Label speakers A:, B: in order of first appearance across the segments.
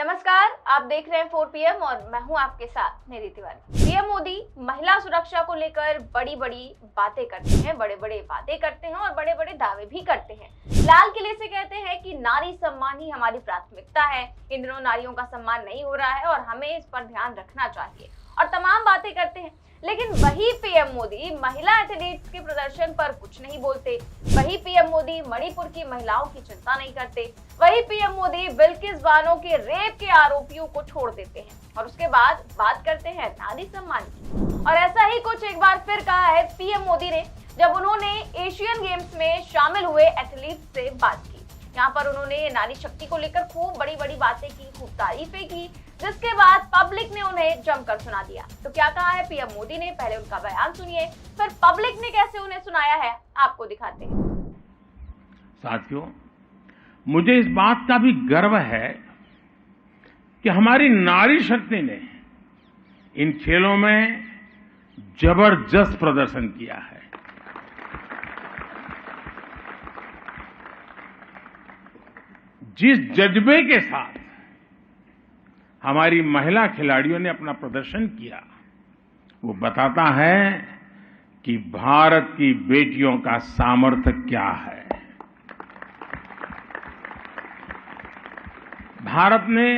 A: नमस्कार, आप देख रहे हैं 4 PM और मैं हूं आपके साथ मेरी तिवारी। पीएम मोदी महिला सुरक्षा को लेकर बड़ी बातें करते हैं, बड़े वादे करते हैं और बड़े दावे भी करते हैं। लाल किले से कहते हैं कि नारी सम्मान ही हमारी प्राथमिकता है। इन दिनों नारियों का सम्मान नहीं हो रहा है और हमें इस पर ध्यान रखना चाहिए और तमाम बातें करते हैं। लेकिन वही पीएम मोदी महिला एथलीट्स के प्रदर्शन पर कुछ नहीं बोलते। वही पीएम मोदी मणिपुर की महिलाओं की चिंता नहीं करते। वही पीएम मोदी बिल्किस बानो के रेप के आरोपियों को छोड़ देते हैं और उसके बाद बात करते हैं नारी सम्मान की। और ऐसा ही कुछ एक बार फिर कहा है पीएम मोदी ने जब उन्होंने एशियन गेम्स में शामिल हुए एथलीट्स से बात की। यहाँ पर उन्होंने नारी शक्ति को लेकर खूब बड़ी बातें की, खूब तारीफें की, जिसके बाद पब्लिक ने उन्हें जमकर सुना दिया। तो क्या कहा है पीएम मोदी ने, पहले उनका बयान सुनिए, फिर पब्लिक ने कैसे उन्हें सुनाया है आपको दिखाते हैं।
B: साथियों, मुझे इस बात का भी गर्व है कि हमारी नारी शक्ति ने इन खेलों में जबरदस्त प्रदर्शन किया है। जिस जज्बे के साथ हमारी महिला खिलाड़ियों ने अपना प्रदर्शन किया, वो बताता है कि भारत की बेटियों का सामर्थ्य क्या है। भारत ने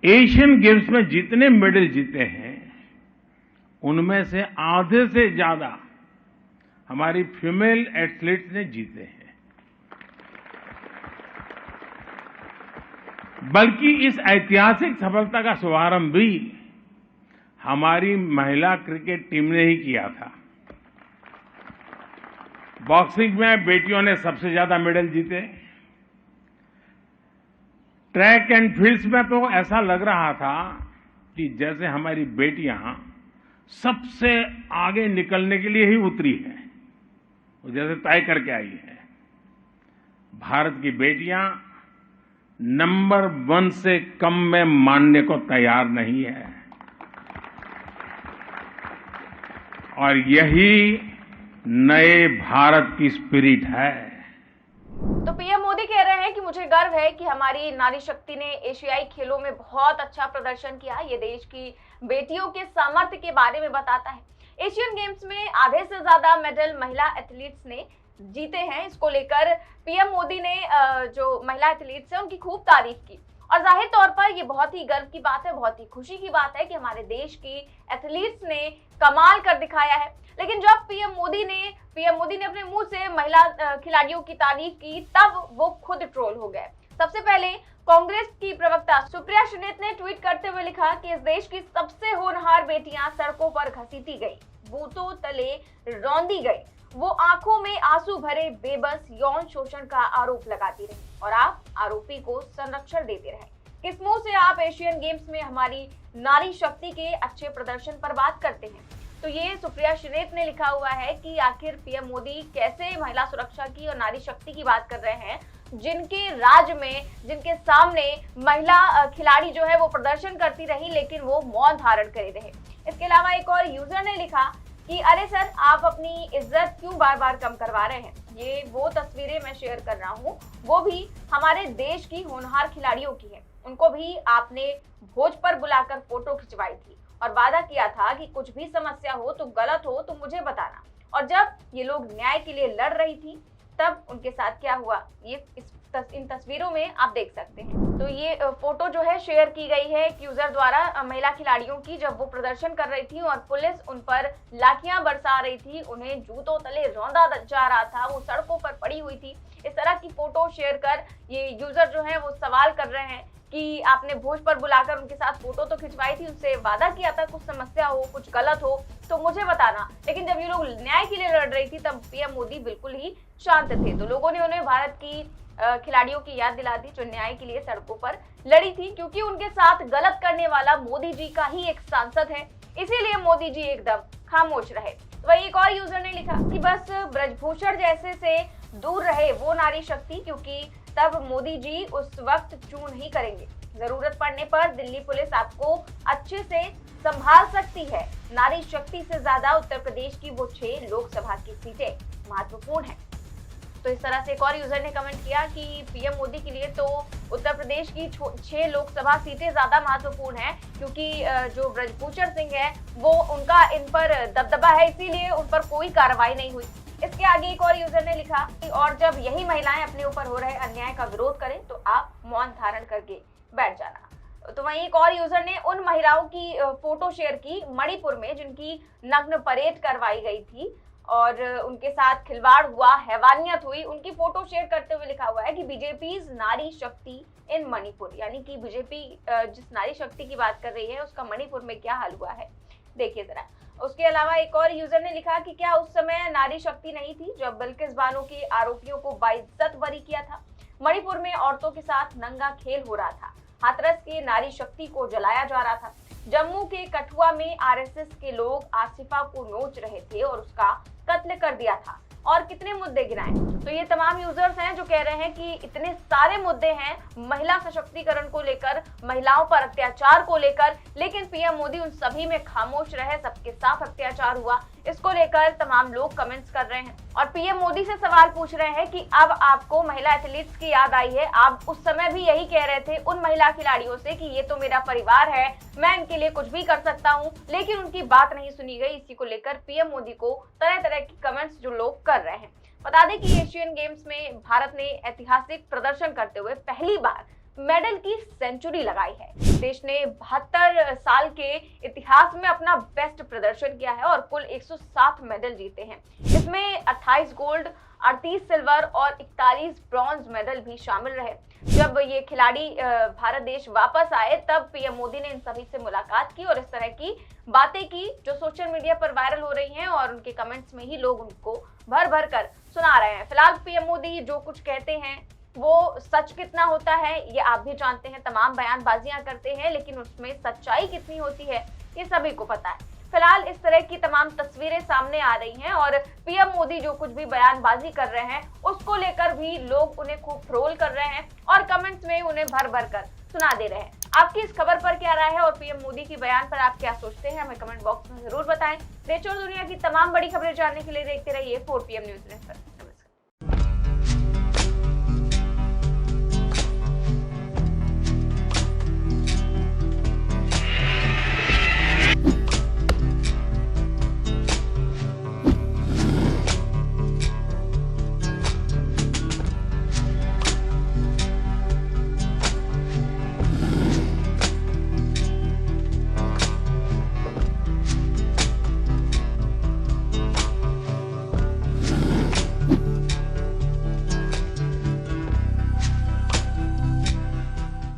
B: एशियन गेम्स में जितने मेडल जीते हैं, उनमें से आधे से ज्यादा हमारी फीमेल एथलीट्स ने जीते हैं। बल्कि इस ऐतिहासिक सफलता का शुभारंभ भी हमारी महिला क्रिकेट टीम ने ही किया था। बॉक्सिंग में बेटियों ने सबसे ज्यादा मेडल जीते। ट्रैक एंड फील्ड्स में तो ऐसा लग रहा था कि जैसे हमारी बेटियां सबसे आगे निकलने के लिए ही उतरी हैं, जैसे तय करके आई है। भारत की बेटियां नंबर 1 से कम में मानने को तैयार नहीं है और यही नए भारत की स्पिरिट है।
A: तो पीएम मोदी कह रहे हैं कि मुझे गर्व है कि हमारी नारी शक्ति ने एशियाई खेलों में बहुत अच्छा प्रदर्शन किया। ये देश की बेटियों के सामर्थ्य के बारे में बताता है। एशियन गेम्स में आधे से ज्यादा मेडल महिला एथलीट्स ने जीते हैं। इसको लेकर पीएम मोदी ने जो महिला एथलीट्स हैं उनकी खूब तारीफ की और जाहिर तौर पर ये बहुत ही गर्व की बात है, बहुत ही खुशी की बात है कि हमारे देश की एथलीट्स ने कमाल कर दिखाया है। लेकिन जब पीएम मोदी ने अपने मुंह से महिला खिलाड़ियों की तारीफ की, तब वो खुद ट्रोल हो गए। सबसे पहले कांग्रेस की प्रवक्ता सुप्रिया श्रीनेत ने ट्वीट करते हुए लिखा कि इस देश की सबसे होनहार बेटियां सड़कों पर घसीटी गई, बूतों तले रौंदी गई, वो आंखों में आंसू भरे बेबस यौन शोषण का आरोप लगाती रही और आप आरोपी को संरक्षण देते रहे। किस मुंह से आप एशियन गेम्स में हमारी नारी शक्ति के अच्छे प्रदर्शन पर बात करते हैं? तो ये सुप्रिया श्रीनेत ने लिखा हुआ है कि आखिर पीएम मोदी कैसे महिला सुरक्षा की और नारी शक्ति की बात कर रहे हैं, जिनके राज्य में, जिनके सामने महिला खिलाड़ी जो है वो प्रदर्शन करती रही लेकिन वो मौन धारण करे रहे। इसके अलावा एक और यूजर ने लिखा कि अरे सर, आप अपनी इज्जत क्यों बार कम करवा रहे हैं। ये वो तस्वीरें मैं शेयर कर रहा हूँ, वो भी हमारे देश की होनहार खिलाड़ियों की है। उनको भी आपने भोज पर बुलाकर फोटो खिंचवाई थी और वादा किया था कि कुछ भी समस्या हो तो गलत हो तो मुझे बताना। और जब ये लोग न्याय के लिए लड़ रही थी तब उनके साथ क्या हुआ, ये इन तस्वीरों में आप देख सकते हैं। तो ये फोटो जो है शेयर की गई है एक यूजर द्वारा महिला खिलाड़ियों की, जब वो प्रदर्शन कर रही थी और पुलिस उन पर लाठियां बरसा रही थी, उन्हें जूतों तले रौंदा जा रहा था, वो सड़कों पर पड़ी हुई थी। इस तरह की फोटो शेयर कर ये यूजर जो है वो सवाल कर रहे हैं कि आपने भोज पर बुलाकर उनके साथ फोटो तो खिंचवाई थी, उनसे वादा किया था कुछ समस्या हो, कुछ गलत हो तो मुझे बताना। लेकिन जब ये लोग न्याय के लिए लड़ रही थी तब पीएम मोदी बिल्कुल ही शांत थे। तो लोगों ने उन्हें भारत की खिलाड़ियों की याद दिला दी जो न्याय के लिए सड़कों पर लड़ी थी, क्योंकि उनके साथ गलत करने वाला मोदी जी का ही एक सांसद है, इसीलिए मोदी जी एकदम खामोश रहे। तो वही एक और यूजर ने लिखा कि बस ब्रजभूषण जैसे से दूर रहे वो नारी शक्ति, क्योंकि तब मोदी जी उस वक्त चू नहीं करेंगे। जरूरत पड़ने पर दिल्ली पुलिस आपको अच्छे से संभाल सकती है। नारी शक्ति से ज्यादा उत्तर प्रदेश की वो 6 लोकसभा की सीटें महत्वपूर्ण है। तो तो इस तरह से एक और यूजर ने कमेंट किया कि पीएम मोदी के लिए तो उत्तर प्रदेश की 6 लोकसभा सीटें ज्यादा महत्वपूर्ण हैं, क्योंकि जो ब्रजभूषण सिंह है वो उनका इन पर दबदबा है, इसीलिए उन पर कोई कार्रवाई नहीं हुई। इसके आगे एक और यूजर ने लिखा कि और जब यही महिलाएं अपने ऊपर हो रहे अन्याय का विरोध करें तो आप मौन धारण करके बैठ जाना। तो वहीं एक और यूजर ने उन महिलाओं की फोटो शेयर की मणिपुर में जिनकी नग्न परेड करवाई गई थी और उनके साथ खिलवाड़ हुआ, हैवानियत हुई, उनकी फोटो शेयर करते हुए लिखा हुआ है कि बीजेपी नारी शक्ति इन मणिपुर, यानी कि बीजेपी जिस नारी शक्ति की बात कर रही है उसका मणिपुर में क्या हाल हुआ है, देखिए जरा। उसके अलावा एक और यूजर ने लिखा कि क्या उस समय नारी शक्ति नहीं थी जब बिल्किस बानो के आरोपियों को बाइज्जत बरी किया था? मणिपुर में औरतों के साथ नंगा खेल हो रहा था, हाथरस के नारी शक्ति को जलाया जा रहा था, जम्मू के कठुआ में आरएसएस के लोग आसिफा को नोच रहे थे और उसका कत्ल कर दिया था, और कितने मुद्दे गिनाए। तो ये तमाम यूजर्स हैं जो कह रहे हैं कि इतने सारे मुद्दे हैं महिला सशक्तिकरण को लेकर, महिलाओं पर अत्याचार को लेकर, लेकिन पीएम मोदी उन सभी में खामोश रहे, सबके साथ अत्याचार हुआ, इसको लेकर तमाम लोग कमेंट्स कर रहे हैं और पीएम मोदी से सवाल पूछ रहे हैं कि अब आपको महिला एथलीट्स की याद आई है। आप उस समय भी यही कह रहे थे उन महिला खिलाड़ियों से कि ये तो मेरा परिवार है, मैं इनके लिए कुछ भी कर सकता हूँ, लेकिन उनकी बात नहीं सुनी गई। इसी को लेकर पीएम मोदी को तरह तरह की कमेंट्स जो लोग कर रहे हैं। बता दें कि एशियन गेम्स में भारत ने ऐतिहासिक प्रदर्शन करते हुए पहली बार मेडल की सेंचुरी लगाई है। देश ने 72 साल के इतिहास में अपना बेस्ट प्रदर्शन किया है और कुल 107 मेडल जीते हैं। इसमें 28 गोल्ड, 38 सिल्वर और 41 ब्रॉन्ज मेडल भी शामिल रहे। जब ये खिलाड़ी भारत देश वापस आए तब पीएम मोदी ने इन सभी से मुलाकात की और इस तरह की बातें की जो सोशल मीडिया पर वायरल हो रही हैं और उनके कमेंट्स में ही लोग उनको भर भर कर सुना रहे हैं। फिलहाल पीएम मोदी जो कुछ कहते हैं वो सच कितना होता है ये आप भी जानते हैं, तमाम बयानबाजियां करते हैं, लेकिन उसमें सच्चाई कितनी होती है ये सभी को पता है। फिलहाल इस तरह की तमाम तस्वीरें सामने आ रही हैं और पीएम मोदी जो कुछ भी बयानबाजी कर रहे हैं उसको लेकर भी लोग उन्हें खूब ट्रोल कर रहे हैं और कमेंट्स में उन्हें भर भर कर सुना दे रहे हैं। आपकी इस खबर पर क्या राय है और पीएम मोदी की बयान पर आप क्या सोचते हैं, हमें कमेंट बॉक्स में जरूर बताएं। देश और दुनिया की तमाम बड़ी खबरें जानने के लिए देखते रहिए 4PM न्यूज़ नेटवर्क।